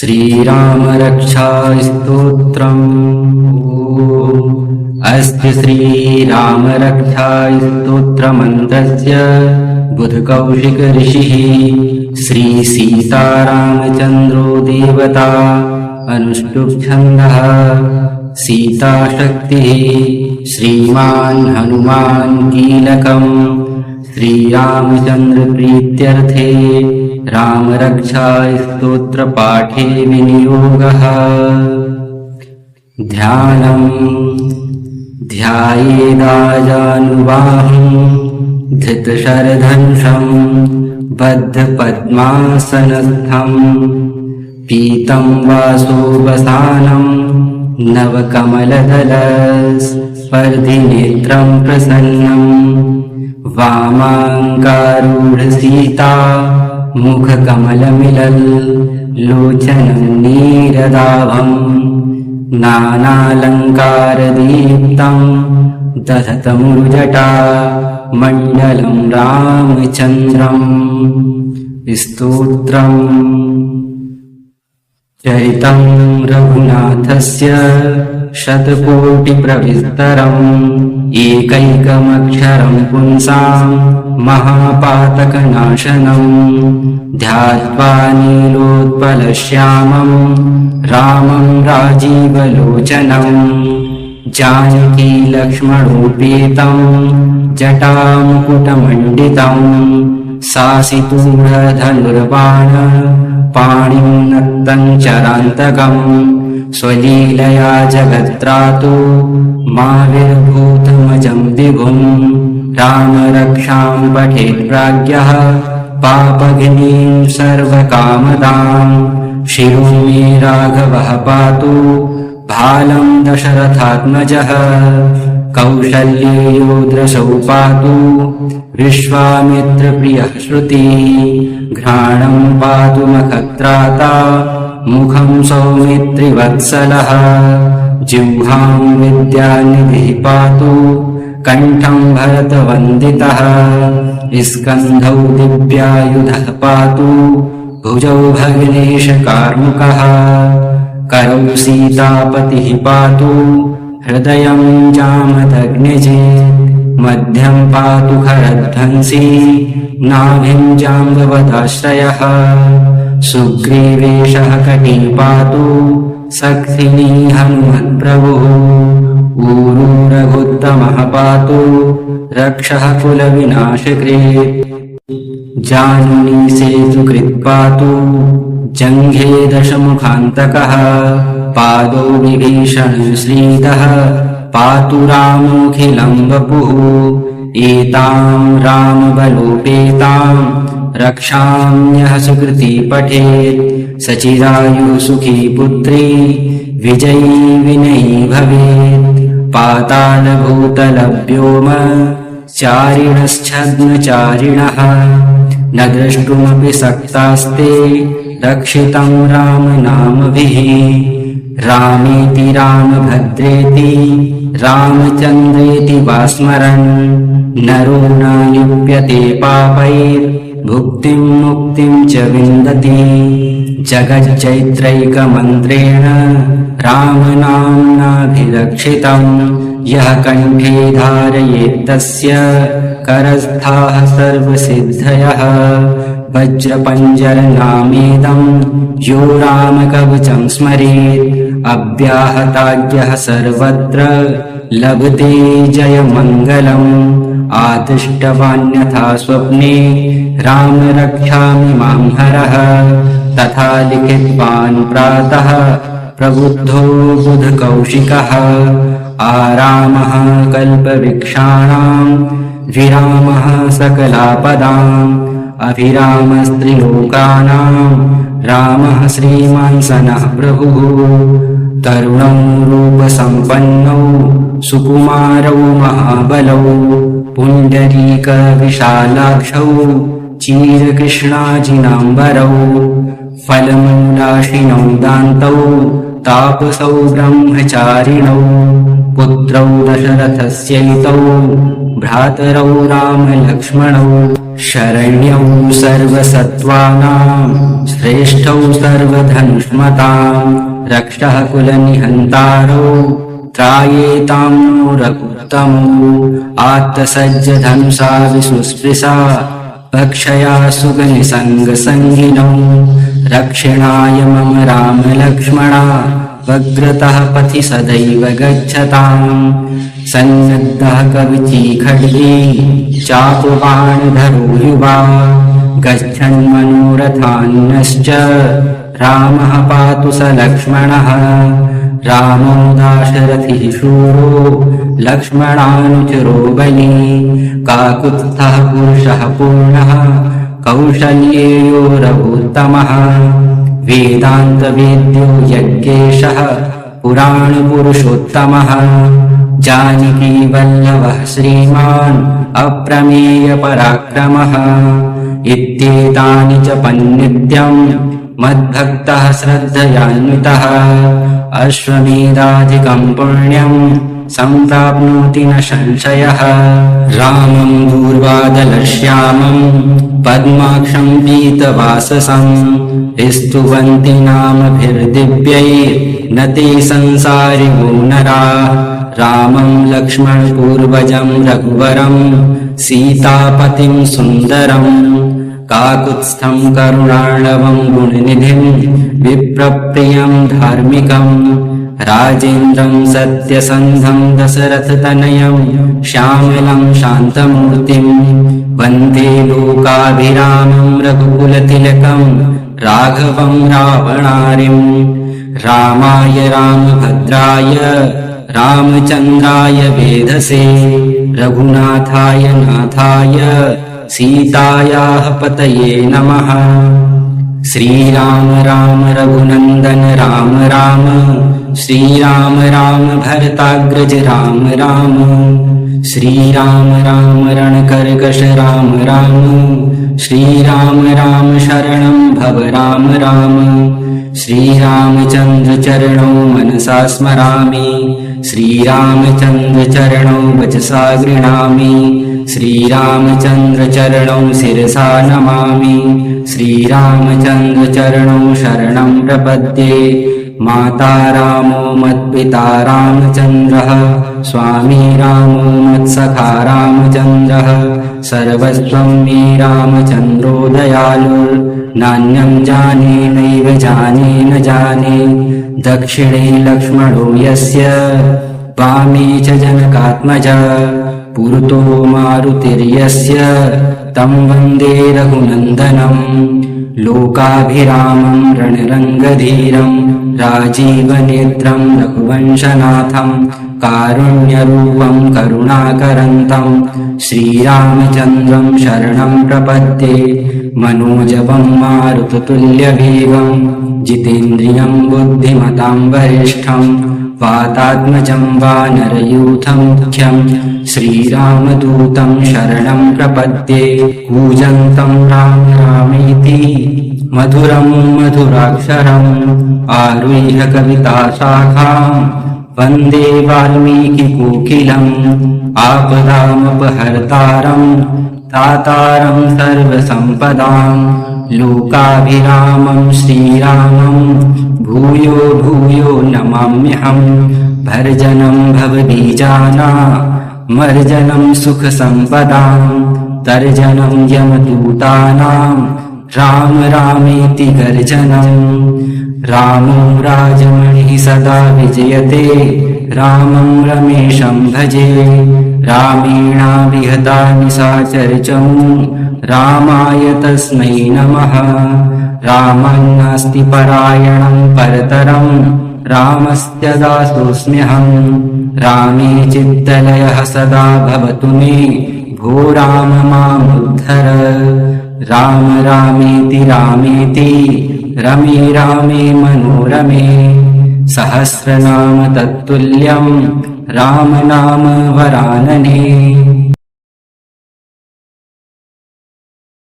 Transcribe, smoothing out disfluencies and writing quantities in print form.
श्रीराम रक्षा स्तोत्रम्। अस्ति श्रीराम रक्षा स्तोत्रमन्त्रस्य बुधकौशिक ऋषिः श्री सीतारामचन्द्रो देवता अनुष्टुप् छन्दः। सीताशक्तिः श्रीमान् हनुमान् कीलकम्। श्रीरामचन्द्र प्रीत्यर्थे रामरक्षा स्तोत्रपाठे विनियोगः। ध्यानम् ध्यायेदाजानुबाहुं धृतशरधनुषं बद्धपद्मासनस्थं पीतं वासोपसानं नवकमलदलस्पर्धिनेत्रं प्रसन्नं वामाङ्गारूढसीता मुखकमलमिलल्लोचनं नीरदाभम् नानालङ्कारदीप्तं दधतमुरुजटा मण्डलं रामचन्द्रम्। स्तोत्रम्। चरितं रघुनाथस्य शतकोटिप्रविस्तरम् एकैकमक्षरं पुंसां महापातकनाशनं ध्यात्वा नीलोत्पलश्यामं रामं राजीवलोचनं जानकी लक्ष्मणोपेतं जटामुकुटमण्डितं सासितूढधनुर्बाण पाणिं नक्तं चरान्तकम् स्वलीलया जगत्रातो माविर्भूतमजं विभुं रामरक्षां पठेत् प्राज्ञः पापघ्नीं सर्वकामदां शिरो मे राघवः पातु भालं दशरथात्मजः कौशल्येयो दृशौ पातु विश्वामित्रप्रियः श्रुति घ्राणं पातु मखत्राता मुखं सौमित्रिवत्सलः जिह्वां विद्यानिधिः पातु कण्ठं भरतवन्दितः स्कन्धौ दिव्यायुधः पातु भुजौ भगिनेशकार्मुकः करौ सीतापतिः पातु हृदयं जामदग्निजित् मध्यं पातु खरध्वंसी नाभिं जाम्बवदाश्रयः सुग्रीवेशः कटी पातु सक्थिनी हनुमत्प्रभुः ऊरू रघुत्तमः पातु रक्षः कुलविनाशकृत् जानुनी सेतुकृत् पातु जङ्घे दशमुखान्तकः पादौ विभीषण श्रीदः पातु रामोऽखिलं वपुः एतां रामबलोपेतां रक्षां यः सुकृती पठेत् सचिरायुः सुखी पुत्री विजयी विनयी भवेत् पातालभूतलव्योम चारिणश्छद्मचारिणः न द्रष्टुमपि सक्तास्ते रक्षितं रामनामभिः रामेति रामभद्रेति रामचन्द्रेति वा स्मरन् नरो न लिप्यते पापैर्भुक्तिं मुक्तिं च विन्दति जगच्चैत्रैकमन्त्रेण रामनाम्नाभिरक्षितं यः कण्ठे धारयेत्तस्य करस्थाः सर्वसिद्धयः वज्रपञ्जरनामेदं यो रामकवचं स्मरेत् अव्याहताज्ञः सर्वत्र लभते जयमङ्गलम् आदिष्टवान्यथा स्वप्ने राम रक्षामि मां हरः तथा लिखितवान् प्रातः प्रबुद्धो बुधकौशिकः आरामः कल्पवृक्षाणां विरामः सकलापदाम् अभिरामस्त्रिलोकानां रामः श्रीमान् सनः प्रभुः तरुणौ रूपसम्पन्नौ सुकुमारौ महाबलौ पुण्डरीकविशालाक्षौ चीरकृष्णाजिनाम्बरौ फलमूलाशिनौ दान्तौ तापसौ ब्रह्मचारिणौ पुत्रौ दशरथस्यैतौ भ्रातरौ रामलक्ष्मणौ शरण्यौ सर्वसत्त्वानां श्रेष्ठौ सर्वधनुष्मतां रक्षः कुलनिहन्तारो त्रायेतां नो रघुत्तमो आत्तसज्जधनुषा विसुस्पृशा पक्षया सुगनिसङ्गसङ्गिनौ रक्षिणाय मम रामलक्ष्मणा वग्रतः पथि सदैव गच्छताम् सन्नद्धः कवची चापबाणधरो युवा गच्छन्मनोरथान्नश्च रामः पातु स लक्ष्मणः रामो दाशरथिः शूरो लक्ष्मणानुचरो बली काकुत्स्थः पुरुषः पूर्णः कौशल्येयो रघुत्तमः वेदान्तवेद्यो यज्ञेशः पुराणपुरुषोत्तमः जानकीवल्लभः श्रीमान् अप्रमेयपराक्रमः इत्येतानि च पन्नित्यं मद्भक्तः श्रद्धयान्वितः अश्वमेधाधिकं पुण्यं सम्प्राप्नोति न संशयः रामं दूर्वादलश्यामं पद्माक्षं पीतवाससं स्तुवन्ति नामभिर्दिव्यैर्न ते संसारिणो नराः रामं लक्ष्मणपूर्वजं रघुवरं सीतापतिं सुन्दरं काकुत्स्थं करुणार्णवं गुणनिधिं विप्रप्रियं धार्मिकं राजेन्द्रं सत्यसन्धं दशरथतनयं श्यामलं शान्तमूर्तिं वन्दे लोकाभिरामं रघुकुलतिलकं राघवं रावणारिं रामाय रामभद्राय रामचन्द्राय वेधसे रघुनाथाय नाथाय सीतायाः पतये नमः। श्रीराम राम रघुनन्दन राम राम श्रीराम राम भरताग्रज राम राम श्रीराम राम रणकर्कश राम राम श्रीराम राम शरणं भव राम राम श्रीरामचन्द्र चरणौ मनसा स्मरामि श्रीरामचन्द्र चरणौ वचसा गृह्णामि श्रीरामचन्द्र चरणौ शिरसा नमामि श्रीरामचन्द्र चरणौ शरणं प्रपद्ये माता रामो मत्पिता रामचन्द्रः स्वामी रामो मत्सखा रामचन्द्रः सर्वस्वं मे रामचन्द्रो दयालुर्नान्यं जाने नैव जाने न जाने दक्षिणे लक्ष्मणो यस्य वामे च जनकात्मजा पुरतो मारुतिर्यस्य तं वन्दे रघुनन्दनं लोकाभिरामं रणरङ्गधीरं राजीवनेत्रं रघुवंशनाथं कारुण्यरूपं करुणाकरन्तं श्रीरामचन्द्रं शरणं प्रपद्ये मनोजवं मारुततुल्यवेगं जितेन्द्रियं बुद्धिमतां वरिष्ठं वातात्मजं वानरयूथं मुख्यं श्रीरामदूतं शरणं प्रपद्ये कूजन्तं राम रामेति मधुरं मधुराक्षरम् आरुह्य कविताशाखां वन्दे वाल्मीकिकोकिलम् आपदामपहर्तारं दातारं सर्वसम्पदां लोकाभिरामं श्रीरामं भूयो भूयो नमाम्यहं भर्जनं भवबीजानामर्जनं सुखसम्पदां तर्जनं यमदूतानां राम रामेति गर्जनं रामो राजमणिः सदा विजयते रामं रमेशं भजे रामेणाविहता निशाचरचमू रामाय तस्मै नमः रामन्नास्ति परायणं परतरं रामस्य दासोऽस्म्यहं रामे चित्तलयः सदा भवतु मे भो राम मामुद्धर राम रामेति रामेति रमे रामे मनोरमे सहस्रनाम तत्तुल्यं राम नाम वरानने।